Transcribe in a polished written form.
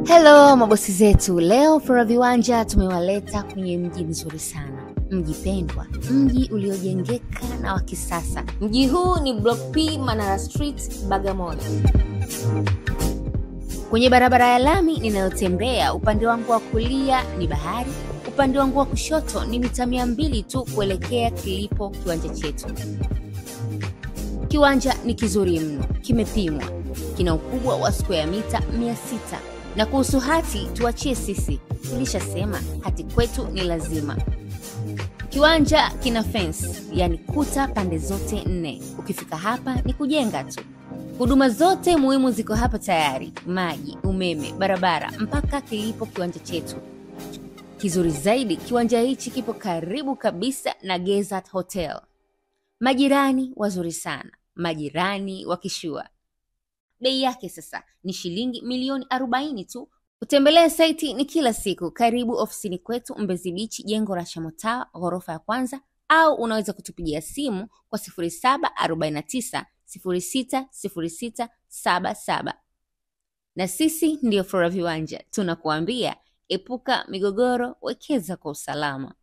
Hello mabosi zetu, leo Flora Viwanja tumewaleta kwenye mji mzuri sana, mji pendwa, mji uliojengeka na wa kisasa. Mji huu ni Block P, Manara Street, Bagamoyo. Kwenye barabara ya lami ninayotembea, upande wangu wa kulia ni bahari, upande wangu wa kushoto ni mita 200 tu kuelekea kilipo kiwanja chetu. Kiwanja ni kizuri mno, kimepimwa, kina ukubwa wa square mita 600. Na kuhusu hati tuachie sisi, tulishasema hati kwetu ni lazima. Kiwanja kina fence, yani kuta pande zote 4. Ukifika hapa ni kujenga tu. Huduma zote muhimu ziko hapa tayari: maji, umeme, barabara, mpaka kilipo kiwanja chetu. Kizuri zaidi, kiwanja hichi kipo karibu kabisa na Gezat Hotel. Majirani wazuri sana, majirani wakishua. Bei yake sasa ni shilingi milioni 40 tu. Kutembelea site ni kila siku. Karibu ofisini kwetu Mbezi Beach, jengo la Shamotawa, ghorofa ya kwanza, au unaweza kutupigia simu kwa 0749 060677. Na sisi ndio Flora Viwanja, tunakuambia epuka migogoro, wekeza kwa usalama.